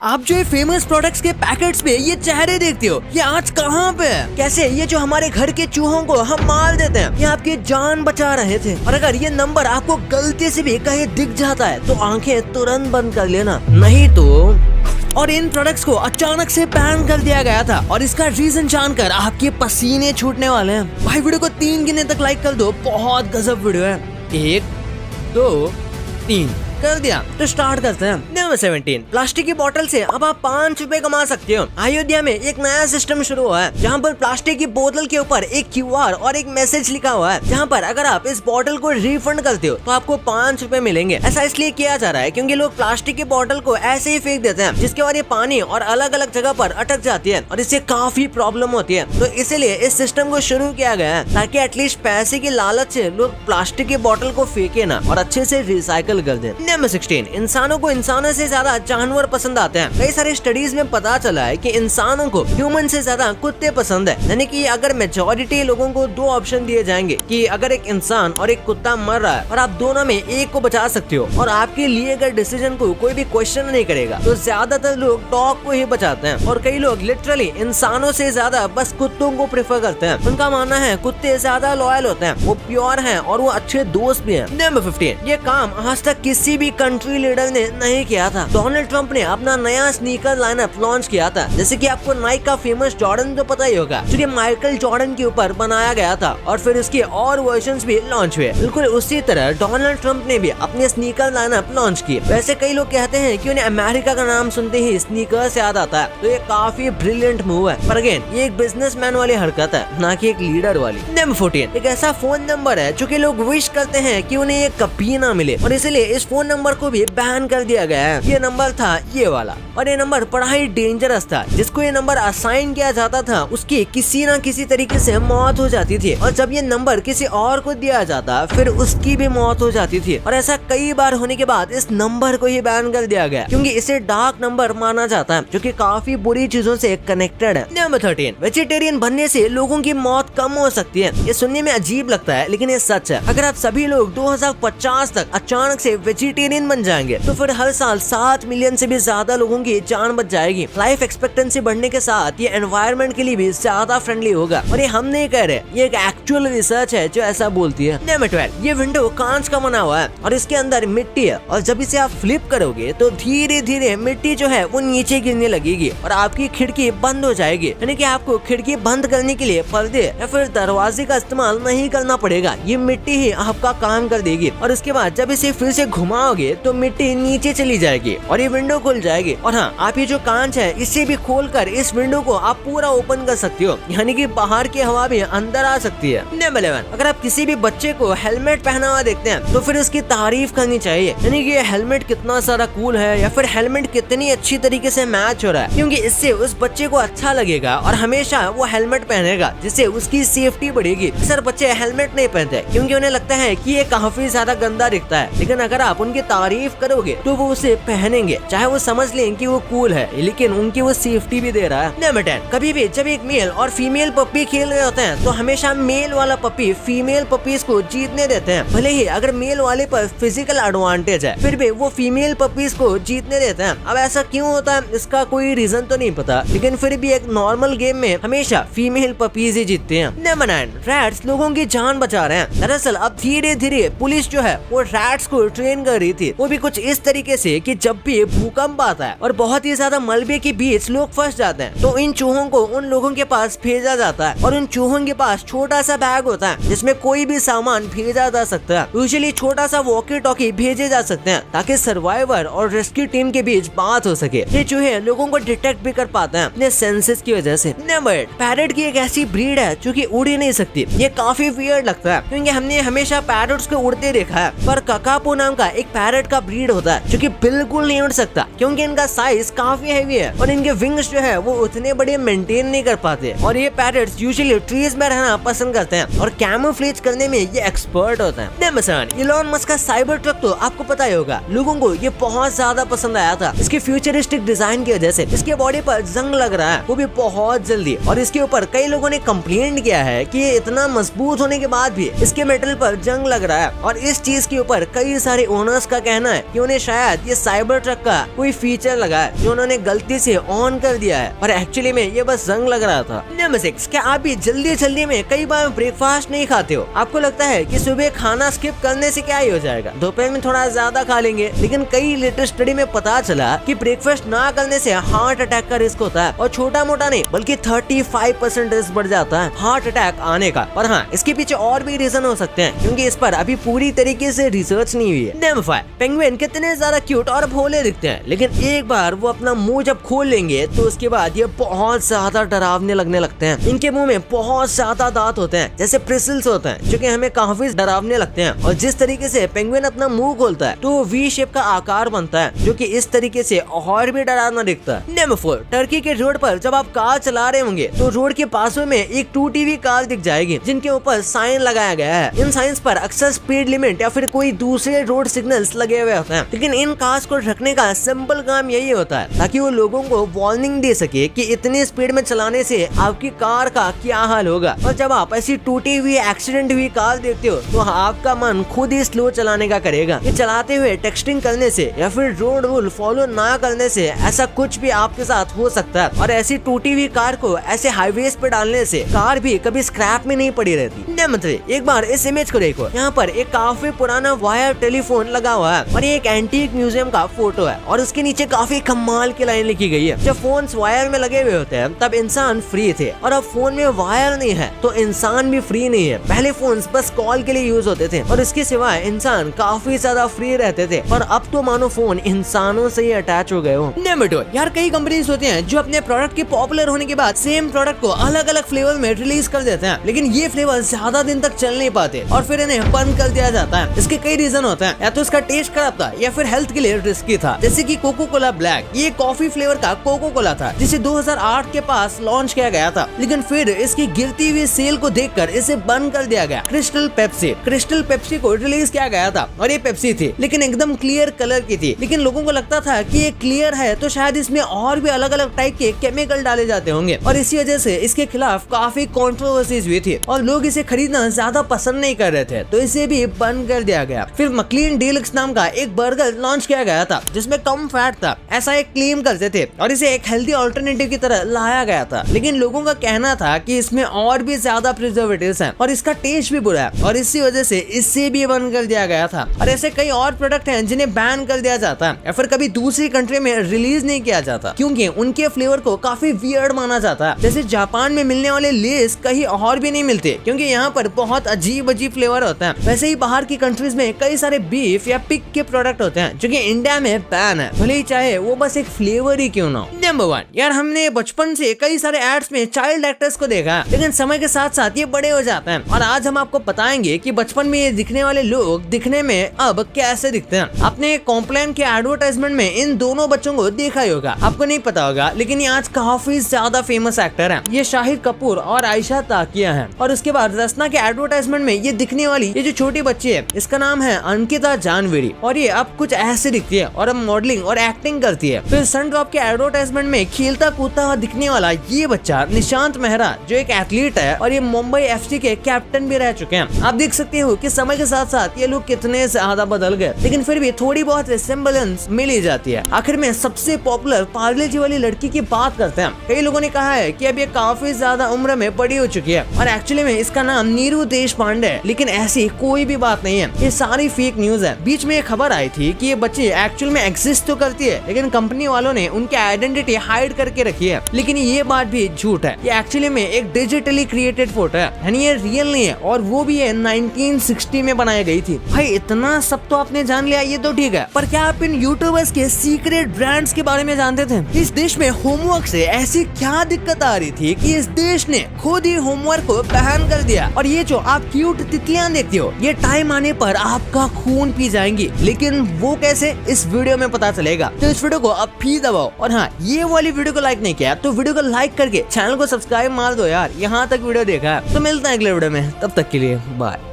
आप जो ये फेमस प्रोडक्ट्स के पैकेट्स पे ये चेहरे देखते हो, ये आज कहाँ पे है? कैसे ये जो हमारे घर के चूहों को हम मार देते हैं, ये आपकी जान बचा रहे थे। और अगर ये नंबर आपको गलती से भी कहीं दिख जाता है तो आंखें तुरंत बंद कर लेना, नहीं तो। और इन प्रोडक्ट्स को अचानक से बैन कर दिया गया था और इसका रीजन जानकर आपके पसीने छूटने वाले हैं। भाई वीडियो को 3 गिनने तक लाइक कर दो, बहुत गजब वीडियो है। 1 2 3 कर दिया। तो स्टार्ट करते हैं। नंबर 17, प्लास्टिक की बोतल से अब आप 5 रुपए कमा सकते हो। अयोध्या में एक नया सिस्टम शुरू हुआ है जहाँ पर प्लास्टिक की बोतल के ऊपर एक QR और एक मैसेज लिखा हुआ है, जहाँ पर अगर आप इस बोतल को रिफंड करते हो तो आपको 5 रुपए मिलेंगे। ऐसा इसलिए किया जा रहा है क्योंकि लोग प्लास्टिक की बोतल को ऐसे ही फेंक देते हैं, जिसके बाद ये पानी और अलग अलग जगह पर अटक जाती है और इससे काफी प्रॉब्लम होती है। तो इसीलिए इस सिस्टम को शुरू किया गया है ताकि एटलीस्ट पैसे की लालच से लोग प्लास्टिक की बोतल को फेंके ना और अच्छे से रिसाइकल कर दे। नंबर 16, इंसानों को इंसानों से ज्यादा जानवर पसंद आते हैं। कई सारे स्टडीज में पता चला है कि इंसानों को ह्यूमन से ज्यादा कुत्ते पसंद है। यानी कि अगर मेजॉरिटी लोगों को 2 ऑप्शन दिए जाएंगे कि अगर एक इंसान और एक कुत्ता मर रहा है और आप दोनों में एक को बचा सकते हो और आपके लिए गए डिसीजन को कोई भी क्वेश्चन नहीं करेगा, तो ज्यादातर लोग डॉग को ही बचाते हैं। और कई लोग लिटरली इंसानों से ज्यादा बस कुत्तों को प्रेफर करते हैं। उनका मानना है कुत्ते ज्यादा लॉयल होते हैं, वो प्योर हैं और वो अच्छे दोस्त भी हैं। नंबर 15, ये काम आज तक किसी भी कंट्री लीडर ने नहीं किया था। डोनाल्ड ट्रंप ने अपना नया स्नीकर लाइनअप लॉन्च किया था। जैसे कि आपको नाइक का फेमस जॉर्डन तो पता ही होगा, जो कि माइकल जॉर्डन के ऊपर बनाया गया था और फिर उसके और वर्जन्स भी लॉन्च हुए। बिल्कुल उसी तरह डोनाल्ड ट्रंप ने भी अपने स्नीकर लाइनअप लॉन्च की। वैसे कई लोग कहते हैं कि उन्हें अमेरिका का नाम सुनते ही स्नीकर से याद आता है, तो ये काफी ब्रिलियंट मूव है। पर अगेन ये एक बिजनेसमैन वाली हरकत है, ना कि एक लीडर वाली। नंबर 14, एक ऐसा फोन नंबर है जो कि लोग विश करते हैं कि उन्हें ये कभी ना मिले और इसलिए इस फोन नंबर को भी बैन कर दिया गया है। ये नंबर था ये वाला और ये नंबर बड़ा ही डेंजरस था। जिसको ये नंबर असाइन किया जाता था उसकी किसी न किसी तरीके से मौत हो जाती थी और जब ये नंबर किसी और को दिया जाता फिर उसकी भी मौत हो जाती थी। और ऐसा कई बार होने के बाद इस नंबर को ही बैन कर दिया गया क्योंकि इसे डार्क नंबर माना जाता है, जो कि काफी बुरी चीजों से कनेक्टेड है। नंबर 13, वेजिटेरियन बनने से लोगों की मौत कम हो सकती है। ये सुनने में अजीब लगता है लेकिन ये सच है। अगर आप सभी लोग 2050 तक अचानक से वेजिटेरियन बन जाएंगे तो फिर हर साल 7 मिलियन से भी ज्यादा लोगों की जान बच जाएगी। लाइफ एक्सपेक्टेंसी बढ़ने के साथ ये एनवायरनमेंट के लिए भी ज्यादा फ्रेंडली होगा। और ये हम नहीं कह रहे, ये एक एक्चुअल रिसर्च है जो ऐसा बोलती है। नंबर 12, ये विंडो कांच का बना हुआ है और इसके अंदर मिट्टी है और जब इसे आप फ्लिप करोगे तो धीरे धीरे मिट्टी जो है वो नीचे गिरने लगेगी और आपकी खिड़की बंद हो जाएगी। यानी कि आपको खिड़की बंद करने के लिए पर्दे या फिर दरवाजे का इस्तेमाल नहीं करना पड़ेगा, ये मिट्टी ही आपका काम कर देगी। और उसके बाद जब इसे फिर से घुमाओगे तो मिट्टी नीचे चली जाएगी और ये विंडो खुल जाएगी। और हाँ, आप ये जो कांच है इसे भी खोलकर इस विंडो को आप पूरा ओपन कर सकते हो, यानी कि बाहर की हवा भी अंदर आ सकती है। नंबर 11, अगर आप किसी भी बच्चे को हेलमेट पहना हुआ देखते हैं तो फिर उसकी तारीफ करनी चाहिए, यानी कि ये हेलमेट कितना सारा कूल है या फिर हेलमेट कितनी अच्छी तरीके से मैच हो रहा है, क्योंकि इससे उस बच्चे को अच्छा लगेगा और हमेशा वो हेलमेट पहनेगा, जिससे उसकी सेफ्टी बढ़ेगी। सर बच्चे हेलमेट नहीं पहनते क्योंकि उन्हें लगता है कि ये काफी ज्यादा गंदा दिखता है, लेकिन अगर आप उनकी तारीफ करोगे तो वो उसे पहनेंगे, चाहे वो समझ लें कि वो कूल है लेकिन उनकी वो सेफ्टी भी दे रहा है। नंबर 10, कभी भी जब एक मेल और फीमेल पप्पी खेल रहे होते हैं तो हमेशा मेल वाला पप्पी फीमेल पपीज को जीतने देते हैं। भले ही अगर मेल वाले पर फिजिकल एडवांटेज है फिर भी वो फीमेल पपीज को जीतने देते हैं। अब ऐसा क्यों होता है इसका कोई रीजन तो नहीं पता, लेकिन फिर भी एक नॉर्मल गेम में हमेशा फीमेल पपीज ही जीतते हैं। नंबर 9, रैट्स लोगों की जान बचा रहे हैं। दरअसल अब धीरे धीरे पुलिस जो है वो रैट्स को ट्रेन कर रही थी, वो भी कुछ इस तरीके से कि जब भी भूकंप आता है और बहुत ही ज्यादा मलबे के बीच लोग फंस जाते हैं तो इन चूहों को उन लोगों के पास भेजा जाता है और उन चूहों के पास छोटा सा बैग होता है जिसमें कोई भी सामान भेजा जा सकता है। यूजुअली छोटा सा वॉकी टॉकी भेजे जा सकते हैं ताकि सर्वाइवर और रेस्क्यू टीम के बीच बात हो सके। ये चूहे लोगों को डिटेक्ट भी कर पाते हैं अपने सेंसेस की वजह से। नंबर 8, पैरट की एक ऐसी ब्रीड है जो कि उड़ ही नहीं सकती। ये काफी वियर्ड लगता है क्योंकि हमने हमेशा पैरट्स को उड़ते देखा है, पर ककापो नाम का एक पैरट का ब्रीड होता है जो कि बिल्कुल नहीं उड़ सकता क्योंकि इनका साइज काफी हैवी है और इनके विंग्स जो है वो उतने बड़े मेंटेन नहीं कर पाते। और ये पैरट्स यूजुअली ट्रीज में रहना पसंद करते हैं और कैमोफ्लेज करने में ये एक्सपर्ट होते हैं। नंबर 7, इलॉन मस्क का साइबर ट्रक तो आपको पता ही होगा, लोगों को ये बहुत ज्यादा पसंद आया था। इसके फ्यूचरिस्टिक डिजाइन की वजह से इसके बॉडी पर जंग लग रहा है, वो भी बहुत जल्दी। और इसके ऊपर कई लोगों ने कंप्लेंट किया है कि ये इतना मजबूत होने के बाद भी इसके मेटल पर जंग लग रहा है और इस चीज के ऊपर कई सारे ओनर्स मस्क का कहना है कि उन्हें शायद ये साइबर ट्रक का कोई फीचर लगा है जो उन्होंने गलती से ऑन कर दिया है, और एक्चुअली में ये बस जंग लग रहा था। नंबर 6, क्या आप भी जल्दी में कई बार ब्रेकफास्ट नहीं खाते हो? आपको लगता है कि सुबह खाना स्किप करने से क्या ही हो जाएगा, दोपहर में थोड़ा ज्यादा खा लेंगे, लेकिन कई लेटेस्ट स्टडी में पता चला कि ब्रेकफास्ट ना करने से हार्ट अटैक का रिस्क होता है, और छोटा मोटा नहीं बल्कि 35% रिस्क बढ़ जाता है हार्ट अटैक आने का। और हाँ, इसके पीछे और भी रीजन हो सकते हैं, क्योंकि इस पर अभी पूरी तरीके से रिसर्च नहीं हुई है। नंबर 5, पेंगुइन कितने ज्यादा क्यूट और भोले दिखते हैं, लेकिन एक बार वो अपना मुंह जब खोल लेंगे तो उसके बाद ये बहुत ज्यादा डरावने लगने लगते हैं। इनके मुंह में बहुत ज्यादा दांत होते हैं, जैसे प्रिसल्स होते हैं, जो कि हमें काफी डरावने लगते हैं। और जिस तरीके से पेंगुइन अपना मुंह खोलता है तो वी शेप का आकार बनता है, जो कि इस तरीके से और भी डरावना दिखता है। नंबर 4, टर्की के रोड पर जब आप कार चला रहे होंगे तो रोड के पास में एक टूटी हुई कार दिख जाएगी, जिनके ऊपर साइन लगाया गया है। इन साइंस पर अक्सर स्पीड लिमिट या फिर कोई दूसरे रोड सिग्नल्स लगे हुए होते हैं, लेकिन इन कार्स को रखने का सिंपल काम यही होता है ताकि वो लोगों को वार्निंग दे सके कि इतनी स्पीड में चलाने से आपकी कार का क्या हाल होगा। और जब आप ऐसी टूटी हुई एक्सीडेंट हुई कार देखते हो तो आपका मन खुद ही स्लो चलाने का करेगा। ये चलाते हुए टेक्सटिंग करने से या फिर रोड रूल फॉलो ना करने से ऐसा कुछ भी आपके साथ हो सकता है, और ऐसी टूटी हुई कार को ऐसे हाईवेज पे डालने से कार भी कभी स्क्रैप में नहीं पड़ी रहती। नंबर 3, एक बार इस इमेज को देखो, यहाँ पर एक काफी पुराना वायर टेलीफोन लगा हुआ है और ये एक एंटीक म्यूजियम का फोटो है, और उसके नीचे काफी कमाल की लाइन लिखी गई है। जब फोन्स वायर में लगे हुए होते हैं तब इंसान फ्री थे, और अब फोन में वायर नहीं है तो इंसान भी फ्री नहीं है। पहले फोन्स बस कॉल के लिए यूज होते थे और इसके सिवाय इंसान काफी ज्यादा फ्री रहते थे, और अब तो मानो फोन इंसानों से ही अटैच हो गए हो। नंबर 2, यार कई कंपनीज होती हैं जो अपने प्रोडक्ट के पॉपुलर होने के बाद सेम प्रोडक्ट को अलग अलग फ्लेवर में रिलीज कर देते हैं, लेकिन ये फ्लेवर ज्यादा दिन तक चल नहीं पाते और फिर इन्हें बंद कर दिया जाता है। इसके कई रीजन होते हैं, या तो इसका टेस्ट खराब था या फिर हेल्थ के लिए रिस्की था। जैसे कि कोको कोला ब्लैक, ये कॉफी फ्लेवर का कोको कोला था जिसे 2008 के पास लॉन्च किया गया था, लेकिन फिर इसकी गिरती हुई सेल को देखकर इसे बंद कर दिया गया। क्रिस्टल पेप्सी को रिलीज किया गया था और ये पेप्सी थी, लेकिन एकदम क्लियर कलर की थी, लेकिन लोगों को लगता था कि ये क्लियर है तो शायद इसमें और भी अलग अलग टाइप के केमिकल डाले जाते होंगे, और इसी वजह से इसके खिलाफ काफी कंट्रोवर्सीज हुई थी और लोग इसे खरीदना ज्यादा पसंद नहीं कर रहे थे, तो इसे भी बंद कर दिया गया। फिर मक्लीन डीलक्स नाम का एक बर्गर लॉन्च किया गया था जिसमें कम फैट था, ऐसा एक क्लेम करते थे, और इसे एक हेल्दी ऑल्टरनेटिव की तरह लाया गया था, लेकिन लोगों का कहना था कि इसमें और भी ज्यादा प्रिजर्वेटिव्स हैं और इसका टेस्ट भी बुरा है, और इसी वजह से इसे भी बंद कर दिया गया था। और ऐसे कई और प्रोडक्ट हैं जिन्हें बैन कर दिया जाता है या फिर कभी दूसरी कंट्री में रिलीज नहीं किया जाता, क्योंकि उनके फ्लेवर को काफी वियर्ड माना जाता है। जैसे जापान में मिलने वाले लेस कहीं और भी नहीं मिलते, क्योंकि यहाँ पर बहुत अजीब फ्लेवर होता है। वैसे ही बाहर की कंट्रीज में कई सारे बीफ या पिग के प्रोडक्ट होते हैं जो कि इंडिया में बैन है, भले ही चाहे वो बस एक फ्लेवर ही क्यों ना हो। नंबर 1, यार हमने बचपन से कई सारे एड्स में चाइल्ड एक्टर्स को देखा है, लेकिन समय के साथ साथ ये बड़े हो जाते हैं, और आज हम आपको बताएंगे कि बचपन में ये दिखने वाले लोग दिखने में अब कैसे दिखते हैं। आपने कॉम्प्लान के एडवर्टाइजमेंट में इन दोनों बच्चों को देखा ही होगा, आपको नहीं पता होगा, लेकिन ये आज काफी ज्यादा फेमस एक्टर हैं। ये शाहिद कपूर और आयशा ताकिया हैं। और उसके बाद रसना के एडवर्टाइजमेंट में ये दिखने वाली ये जो छोटी बच्ची है, इसका नाम है अंकिता जानवेरी, और ये अब कुछ ऐसे दिखती है और अब मॉडलिंग और एक्टिंग करती है। फिर सनड्रॉप के एडवर्टाइजमेंट में खेलता कूदता हुआ दिखने वाला ये बच्चा निशांत मेहरा, जो एक एथलीट है और ये मुंबई एफसी के कैप्टन भी रह चुके हैं। आप देख सकते हो कि समय के साथ साथ ये लोग कितने ज्यादा बदल गए, लेकिन फिर भी थोड़ी बहुत रिसेम्बलेंस मिल ही जाती है। आखिर में सबसे पॉपुलर पार्ले जी वाली लड़की की बात करते हैं। कई लोगों ने कहा है कि अब ये काफी ज्यादा उम्र में बड़ी हो चुकी है, और एक्चुअली में इसका नाम नीरू देशपांडे है, लेकिन ऐसी कोई भी बात नहीं है, ये सारी फेक न्यूज है। बीच में एक खबर आई थी कि ये बच्ची एक्चुअल में एग्जिस्ट तो करती है, लेकिन कंपनी वालों ने उनकी आइडेंटिटी हाइड करके रखी है, लेकिन ये बात भी झूठ है। ये एक्चुअली में एक डिजिटली क्रिएटेड फोटो है, यानी ये रियल नहीं है, और वो भी है 1960 में बनाई गई थी। भाई इतना सब तो आपने जान लिया, ये तो ठीक है, पर क्या आप इन यूट्यूबर्स के सीक्रेट ब्रांड्स के बारे में जानते थे? इस देश में होमवर्क से ऐसी क्या दिक्कत आ रही थी कि इस देश ने खुद ही होमवर्क को बैन कर दिया, और ये जो आप क्यूट तितलियां देखते हो, ये टाइम आने पर आपका खून पी जाएंगी, लेकिन वो कैसे, इस वीडियो में पता चलेगा। तो इस वीडियो को अब भी दबाओ, और हाँ, ये वाली वीडियो को लाइक नहीं किया तो वीडियो को लाइक करके चैनल को सब्सक्राइब मार दो यार, यहाँ तक वीडियो देखा है। तो मिलते हैं अगले वीडियो में, तब तक के लिए बाय।